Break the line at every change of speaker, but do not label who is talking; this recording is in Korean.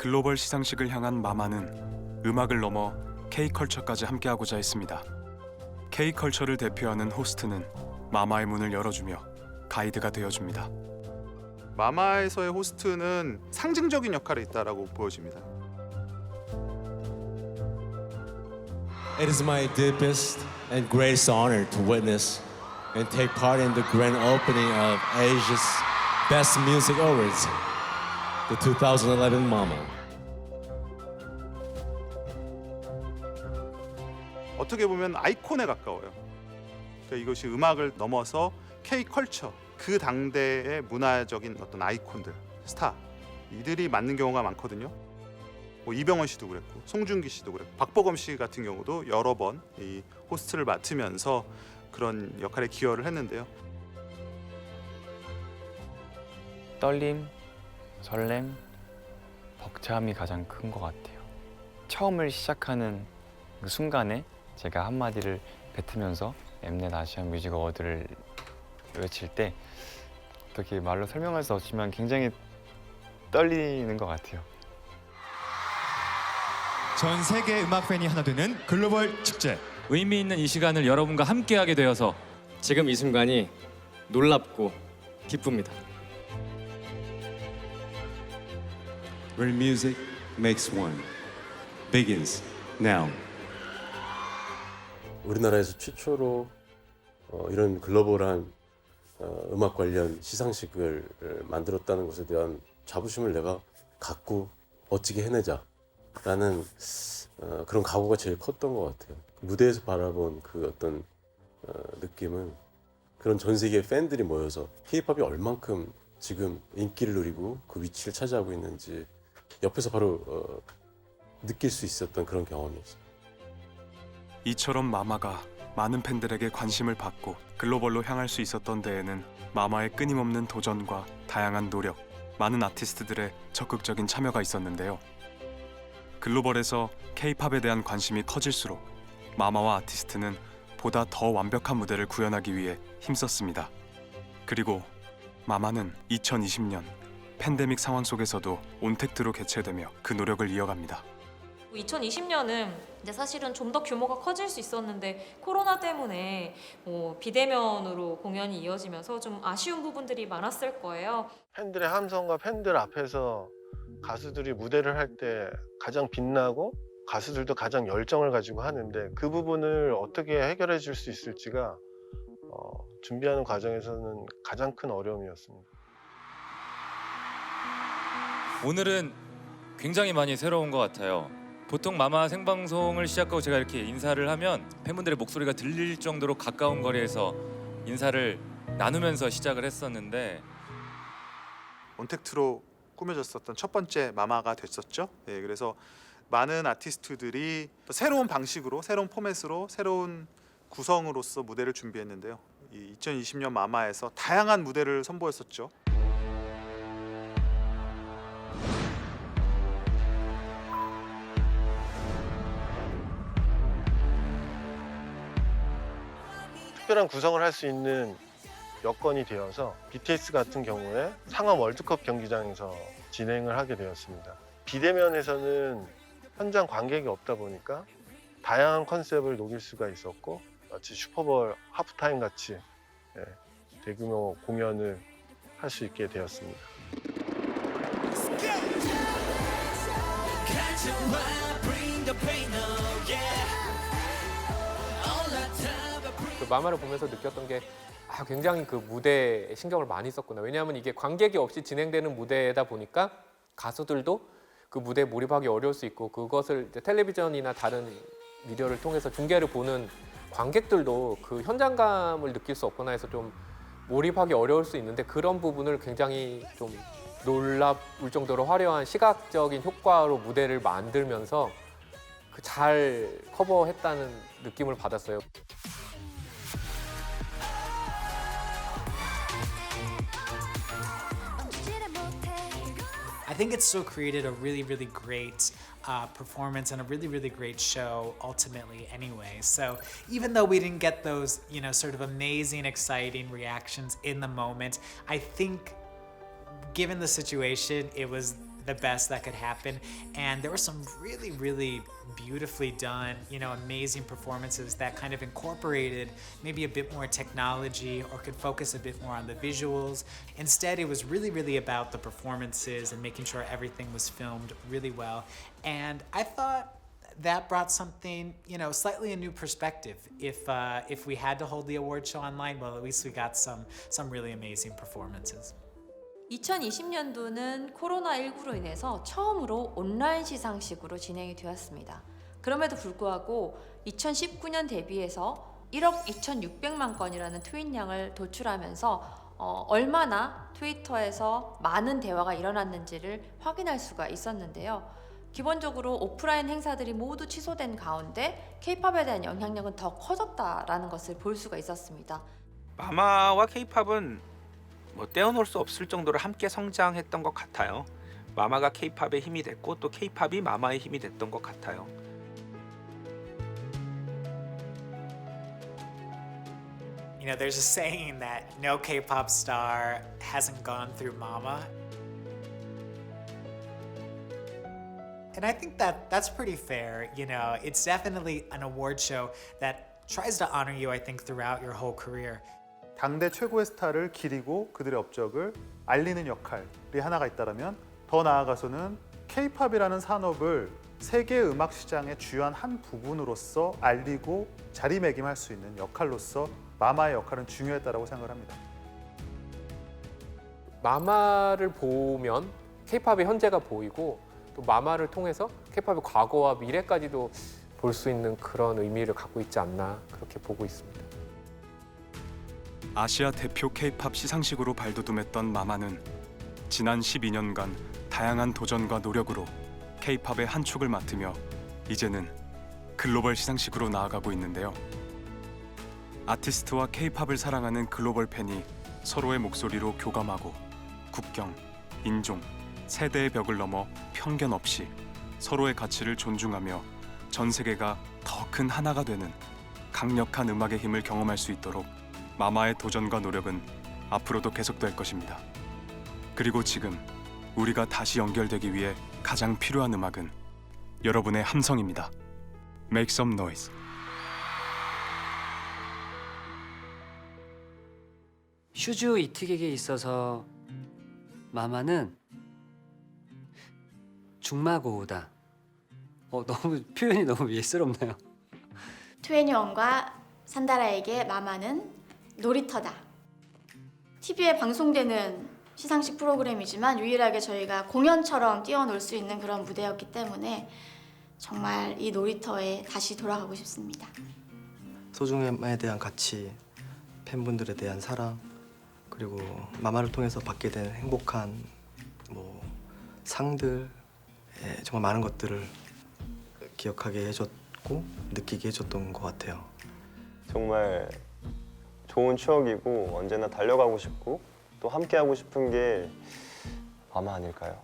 글로벌 시상식을 향한 마마는 음악을 넘어 K컬처까지 함께하고자 했습니다. K컬처를 대표하는 호스트는 마마의 문을 열어주며 가이드가 되어줍니다.
마마에서의 호스트는 상징적인 역할이 있다라고 보여집니다.
It is my deepest and greatest honor to witness and take part in the grand opening of Asia's Best Music Awards, the 2011 MAMA.
어떻게 보면 아이콘에 가까워요. 그러니까 이것이 음악을 넘어서 K컬처, 그 당대의 문화적인 어떤 아이콘들, 스타, 이들이 맡는 경우가 많거든요. 뭐 이병헌 씨도 그랬고, 송중기 씨도 그랬고, 박보검 씨 같은 경우도 여러 번 이 호스트를 맡으면서 그런 역할에 기여를 했는데요.
떨림, 설렘, 벅참이 가장 큰 것 같아요. 처음을 시작하는 그 순간에 제가 한마디를 뱉으면서 엠넷 아시안 뮤직 어워드를 외칠 때 어떻게 말로 설명할 수 없지만 굉장히 떨리는 것 같아요.
전 세계 음악 팬이 하나 되는 글로벌 축제.
의미 있는 이 시간을 여러분과 함께하게 되어서
지금 이 순간이 놀랍고 기쁩니다.
Where music makes one begins now.
우리나라에서 최초로 이런 글로벌한 음악 관련 시상식을 만들었다는 것에 대한 자부심을 내가 갖고 멋지게 해내자라는 그런 각오가 제일 컸던 것 같아요. 무대에서 바라본 그 어떤 느낌은 그런 전 세계의 팬들이 모여서 K-팝이 얼만큼 지금 인기를 누리고 그 위치를 차지하고 있는지 옆에서 바로 느낄 수 있었던 그런 경험이었어요.
이처럼 마마가 많은 팬들에게 관심을 받고 글로벌로 향할 수 있었던 데에는 마마의 끊임없는 도전과 다양한 노력, 많은 아티스트들의 적극적인 참여가 있었는데요. 글로벌에서 K-팝에 대한 관심이 커질수록 마마와 아티스트는 보다 더 완벽한 무대를 구현하기 위해 힘썼습니다. 그리고 마마는 2020년 팬데믹 상황 속에서도 온택트로 개최되며 그 노력을 이어갑니다.
2020년은 이제 사실은 좀 더 규모가 커질 수 있었는데 코로나 때문에 비대면으로 공연이 이어지면서 좀 아쉬운 부분들이 많았을 거예요.
팬들의 함성과 팬들 앞에서 가수들이 무대를 할 때 가장 빛나고 가수들도 가장 열정을 가지고 하는데 그 부분을 어떻게 해결해 줄 수 있을지가 준비하는 과정에서는 가장 큰 어려움이었습니다.
오늘은 굉장히 많이 새로운 것 같아요. 보통 마마 생방송을 시작하고 제가 이렇게 인사를 하면 팬분들의 목소리가 들릴 정도로 가까운 거리에서 인사를 나누면서 시작을 했었는데
온택트로 꾸며졌었던 첫 번째 마마가 됐었죠. 네, 그래서 많은 아티스트들이 새로운 방식으로, 새로운 포맷으로, 새로운 구성으로서 무대를 준비했는데요. 이 2020년 마마에서 다양한 무대를 선보였었죠.
특별한 구성을 할 수 있는 여건이 되어서 BTS 같은 경우에 상암 월드컵 경기장에서 진행을 하게 되었습니다. 비대면에서는 현장 관객이 없다 보니까 다양한 컨셉을 녹일 수가 있었고 마치 슈퍼볼 하프타임 같이 대규모 공연을 할 수 있게 되었습니다.
그 마마를 보면서 느꼈던 게 굉장히 그 무대에 신경을 많이 썼구나. 왜냐하면 이게 관객이 없이 진행되는 무대다 보니까 가수들도 그 무대에 몰입하기 어려울 수 있고 그것을 이제 텔레비전이나 다른 미디어를 통해서 중계를 보는 관객들도 그 현장감을 느낄 수 없거나 해서 좀 몰입하기 어려울 수 있는데 그런 부분을 굉장히 좀 놀라울 정도로 화려한 시각적인 효과로 무대를 만들면서 그 잘 커버했다는 느낌을 받았어요.
I think it still created a really, really great performance and a really, really great show ultimately anyway. So even though we didn't get those, sort of amazing, exciting reactions in the moment, I think given the situation, it was the best that could happen. And there were some really, really beautifully done, amazing performances that kind of incorporated maybe a bit more technology or could focus a bit more on the visuals. Instead, it was really, really about the performances and making sure everything was filmed really well. And I thought that brought something, slightly a new perspective. If we had to hold the award show online, well, at least we got some really amazing performances.
2020년도는 코로나19로 인해서 처음으로 온라인 시상식으로 진행이 되었습니다. 그럼에도 불구하고 2019년 대비해서 1억 2,600만 건이라는 트윗량을 도출하면서 얼마나 트위터에서 많은 대화가 일어났는지를 확인할 수가 있었는데요. 기본적으로 오프라인 행사들이 모두 취소된 가운데 K-팝에 대한 영향력은 더 커졌다라는 것을 볼 수가 있었습니다.
마마와 K-팝은 떼어놓을 수 없을 정도로 함께 성장했던 것 같아요. 마마가 K-팝의 힘이 됐고 또 K-팝이 마마의 힘이 됐던 것 같아요.
There's a saying that no K-pop star hasn't gone through Mama. And I think that's pretty fair. It's definitely an award show that tries to honor you, I think, throughout your whole career.
당대 최고의 스타를 기리고 그들의 업적을 알리는 역할이 하나가 있다면 더 나아가서는 K-팝이라는 산업을 세계 음악 시장의 주요한 한 부분으로서 알리고 자리매김할 수 있는 역할로서 마마의 역할은 중요했다고 생각을 합니다.
마마를 보면 K-팝의 현재가 보이고 또 마마를 통해서 K-팝의 과거와 미래까지도 볼 수 있는 그런 의미를 갖고 있지 않나 그렇게 보고 있습니다.
아시아 대표 K-팝 시상식으로 발돋움했던 마마는 지난 12년간 다양한 도전과 노력으로 K-팝의 한 축을 맡으며 이제는 글로벌 시상식으로 나아가고 있는데요. 아티스트와 K-팝을 사랑하는 글로벌 팬이 서로의 목소리로 교감하고 국경, 인종, 세대의 벽을 넘어 편견 없이 서로의 가치를 존중하며 전 세계가 더 큰 하나가 되는 강력한 음악의 힘을 경험할 수 있도록 마마의 도전과 노력은 앞으로도 계속될 것입니다. 그리고 지금 우리가 다시 연결되기 위해 가장 필요한 음악은 여러분의 함성입니다. Make some noise.
슈즈 이특에게 있어서 마마는 중마고우다. 너무 표현이 너무 예스럽네요.
2NE1과 산다라에게 마마는 놀이터다. TV에 방송되는 시상식 프로그램이지만 유일하게 저희가 공연처럼 뛰어놀 수 있는 그런 무대였기 때문에 정말 이 놀이터에 다시 돌아가고 싶습니다.
소중함에 대한 가치, 팬분들에 대한 사랑, 그리고 마마를 통해서 받게 된 행복한 상들, 정말 많은 것들을 기억하게 해줬고 느끼게 해줬던 것 같아요.
정말 좋은 추억이고 언제나 달려가고 싶고 또 함께 하고 싶은 게 마마 아닐까요?